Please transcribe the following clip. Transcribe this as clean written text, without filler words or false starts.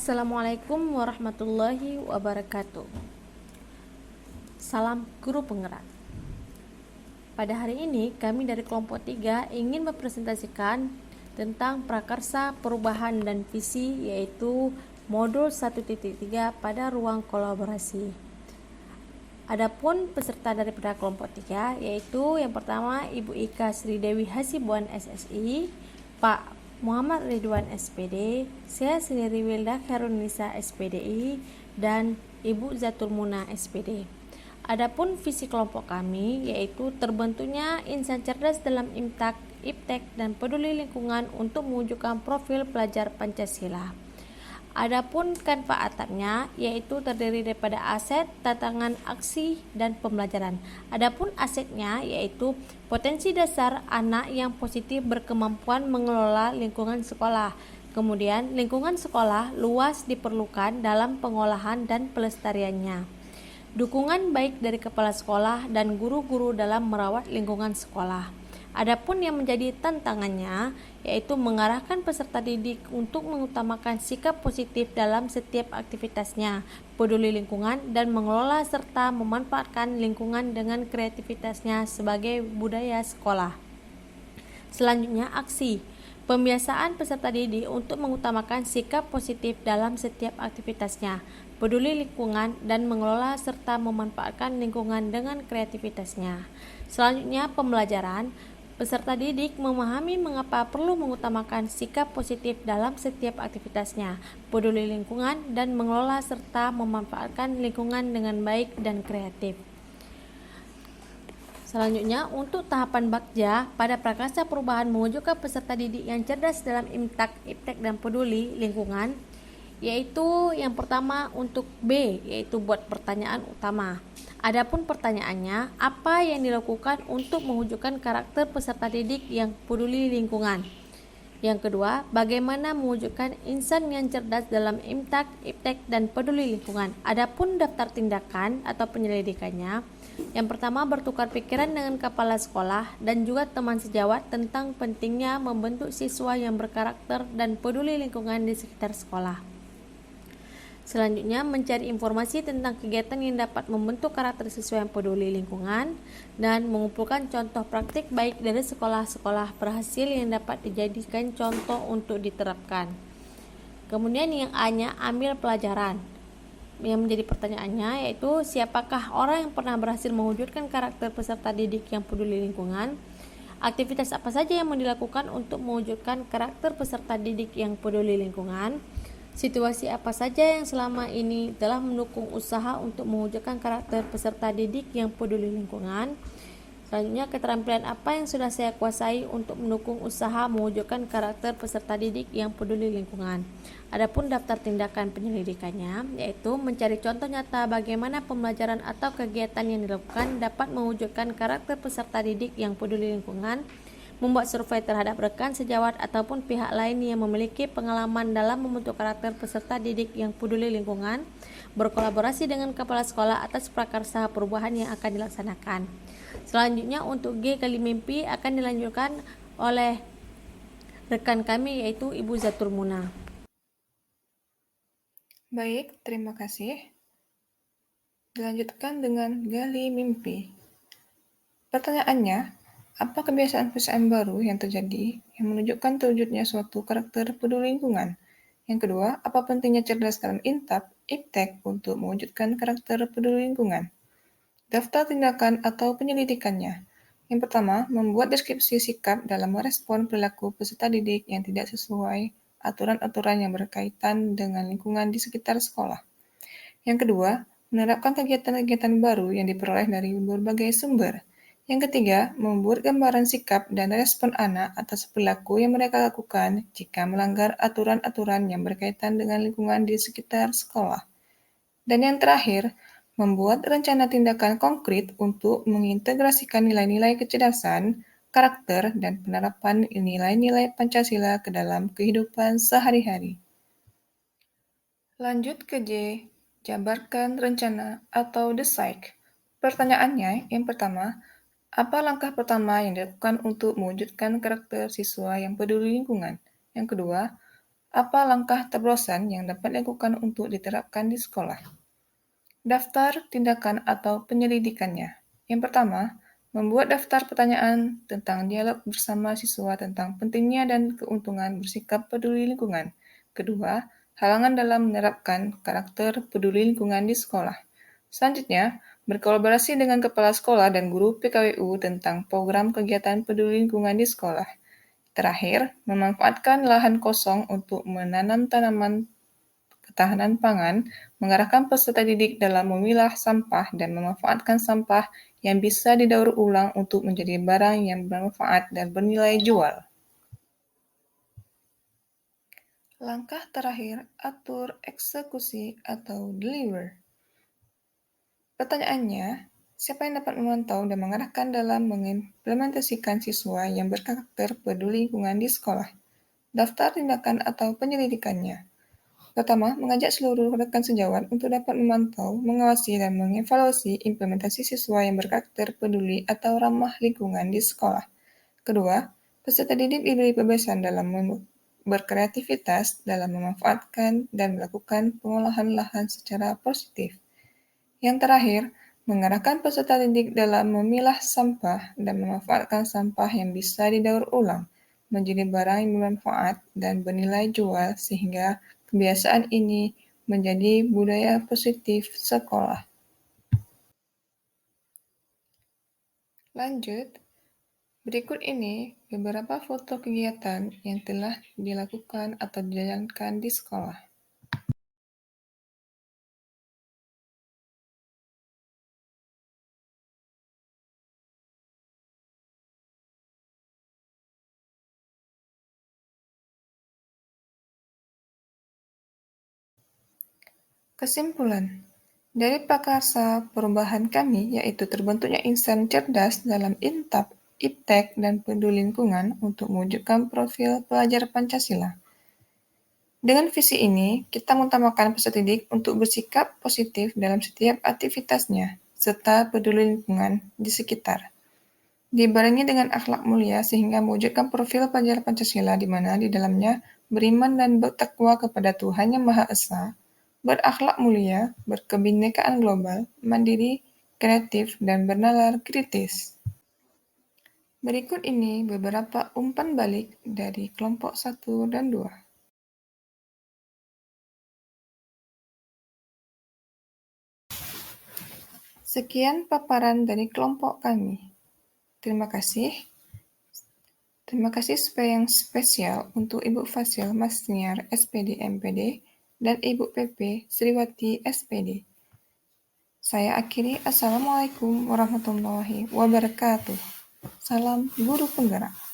Assalamualaikum warahmatullahi wabarakatuh. Salam guru penggerak. Pada hari ini kami dari kelompok 3 ingin mempresentasikan tentang prakarsa perubahan dan visi, yaitu modul 1.3 pada ruang kolaborasi. Adapun peserta daripada kelompok 3 yaitu yang pertama Ibu Ika Sri Dewi Hasibuan SSI, Pak Muhammad Ridwan SPD, saya sendiri Wilda Khairunisa SPDI, dan Ibu Zatul Muna SPD. Adapun visi kelompok kami yaitu terbentuknya insan cerdas dalam IMTAK, IPTEK, dan peduli lingkungan untuk mewujudkan profil pelajar Pancasila. Adapun kanva atapnya yaitu terdiri daripada aset, tantangan, aksi, dan pembelajaran. Adapun asetnya yaitu potensi dasar anak yang positif berkemampuan mengelola lingkungan sekolah. Kemudian lingkungan sekolah luas diperlukan dalam pengolahan dan pelestariannya. Dukungan baik dari kepala sekolah dan guru-guru dalam merawat lingkungan sekolah. Adapun yang menjadi tantangannya yaitu mengarahkan peserta didik untuk mengutamakan sikap positif dalam setiap aktivitasnya, peduli lingkungan, dan mengelola serta memanfaatkan lingkungan dengan kreativitasnya sebagai budaya sekolah. Selanjutnya, aksi. Pembiasaan peserta didik untuk mengutamakan sikap positif dalam setiap aktivitasnya, peduli lingkungan, dan mengelola serta memanfaatkan lingkungan dengan kreativitasnya. Selanjutnya, pembelajaran. Peserta didik memahami mengapa perlu mengutamakan sikap positif dalam setiap aktivitasnya, peduli lingkungan, dan mengelola serta memanfaatkan lingkungan dengan baik dan kreatif. Selanjutnya, untuk tahapan Bakja, pada prakarsa perubahan mewujudkan peserta didik yang cerdas dalam IMTAK, IPTEK, dan peduli lingkungan, yaitu yang pertama untuk B, yaitu buat pertanyaan utama. Adapun pertanyaannya, apa yang dilakukan untuk mewujudkan karakter peserta didik yang peduli lingkungan? Yang kedua, bagaimana mewujudkan insan yang cerdas dalam IMTAK, IPTEK, dan peduli lingkungan? Adapun daftar tindakan atau penyelidikannya, yang pertama bertukar pikiran dengan kepala sekolah dan juga teman sejawat tentang pentingnya membentuk siswa yang berkarakter dan peduli lingkungan di sekitar sekolah. Selanjutnya, mencari informasi tentang kegiatan yang dapat membentuk karakter siswa yang peduli lingkungan dan mengumpulkan contoh praktik baik dari sekolah-sekolah berhasil yang dapat dijadikan contoh untuk diterapkan. Kemudian yang A-nya, ambil pelajaran. Yang menjadi pertanyaannya yaitu siapakah orang yang pernah berhasil mewujudkan karakter peserta didik yang peduli lingkungan? Aktivitas apa saja yang dilakukan untuk mewujudkan karakter peserta didik yang peduli lingkungan? Situasi apa saja yang selama ini telah mendukung usaha untuk mewujudkan karakter peserta didik yang peduli lingkungan? Selanjutnya, keterampilan apa yang sudah saya kuasai untuk mendukung usaha mewujudkan karakter peserta didik yang peduli lingkungan? Adapun daftar tindakan penyelidikannya yaitu mencari contoh nyata bagaimana pembelajaran atau kegiatan yang dilakukan dapat mewujudkan karakter peserta didik yang peduli lingkungan, membuat survei terhadap rekan sejawat ataupun pihak lain yang memiliki pengalaman dalam membentuk karakter peserta didik yang peduli lingkungan, berkolaborasi dengan kepala sekolah atas prakarsa perubahan yang akan dilaksanakan. Selanjutnya untuk G kali mimpi akan dilanjutkan oleh rekan kami yaitu Ibu Zatul Muna. Baik, terima kasih. Dilanjutkan dengan gali mimpi. Pertanyaannya, apa kebiasaan-kebiasaan baru yang terjadi yang menunjukkan terwujudnya suatu karakter peduli lingkungan? Yang kedua, apa pentingnya cerdas dalam INTAP, IPTEK untuk mewujudkan karakter peduli lingkungan? Daftar tindakan atau penyelidikannya. Yang pertama, membuat deskripsi sikap dalam merespon perilaku peserta didik yang tidak sesuai aturan-aturan yang berkaitan dengan lingkungan di sekitar sekolah. Yang kedua, menerapkan kegiatan-kegiatan baru yang diperoleh dari berbagai sumber. Yang ketiga, membuat gambaran sikap dan respon anak atas perilaku yang mereka lakukan jika melanggar aturan-aturan yang berkaitan dengan lingkungan di sekitar sekolah. Dan yang terakhir, membuat rencana tindakan konkret untuk mengintegrasikan nilai-nilai kecerdasan, karakter, dan penerapan nilai-nilai Pancasila ke dalam kehidupan sehari-hari. Lanjut ke J, jabarkan rencana atau decide. Pertanyaannya, yang pertama, apa langkah pertama yang dilakukan untuk mewujudkan karakter siswa yang peduli lingkungan? Yang kedua, Apa langkah terobosan yang dapat dilakukan untuk diterapkan di sekolah? Daftar tindakan atau penyelidikannya. Yang pertama, membuat daftar pertanyaan tentang dialog bersama siswa tentang pentingnya dan keuntungan bersikap peduli lingkungan. Kedua, halangan dalam menerapkan karakter peduli lingkungan di sekolah. Selanjutnya, berkolaborasi dengan kepala sekolah dan guru PKWU tentang program kegiatan peduli lingkungan di sekolah. Terakhir, memanfaatkan lahan kosong untuk menanam tanaman ketahanan pangan, mengarahkan peserta didik dalam memilah sampah dan memanfaatkan sampah yang bisa didaur ulang untuk menjadi barang yang bermanfaat dan bernilai jual. Langkah terakhir, atur eksekusi atau deliver. Pertanyaannya, siapa yang dapat memantau dan mengarahkan dalam mengimplementasikan siswa yang berkarakter peduli lingkungan di sekolah? Daftar tindakan atau penyelidikannya. Pertama, mengajak seluruh rekan sejawat untuk dapat memantau, mengawasi, dan mengevaluasi implementasi siswa yang berkarakter peduli atau ramah lingkungan di sekolah. Kedua, peserta didik diberi kebebasan dalam berkreativitas dalam memanfaatkan dan melakukan pengolahan lahan secara positif. Yang terakhir, mengarahkan peserta didik dalam memilah sampah dan memanfaatkan sampah yang bisa didaur ulang menjadi barang yang bermanfaat dan bernilai jual sehingga kebiasaan ini menjadi budaya positif sekolah. Lanjut, berikut ini beberapa foto kegiatan yang telah dilakukan atau dijalankan di sekolah. Kesimpulan, dari prakarsa perubahan kami, yaitu terbentuknya insan cerdas dalam INTAP, IPTEK, dan peduli lingkungan untuk mewujudkan profil pelajar Pancasila. Dengan visi ini, kita mengutamakan peserta didik untuk bersikap positif dalam setiap aktivitasnya, serta peduli lingkungan di sekitar. Dibarengi dengan akhlak mulia sehingga mewujudkan profil pelajar Pancasila di mana di dalamnya beriman dan bertakwa kepada Tuhan Yang Maha Esa, berakhlak mulia, berkebinekaan global, mandiri, kreatif, dan bernalar kritis. Berikut ini beberapa umpan balik dari kelompok 1 dan 2. Sekian paparan dari kelompok kami. Terima kasih. Terima kasih yang spesial untuk Ibu Fasil Masniar SPD MPD dan Ibu PP Sriwati SPD. Saya akhiri. Assalamualaikum warahmatullahi wabarakatuh. Salam Guru Penggerak.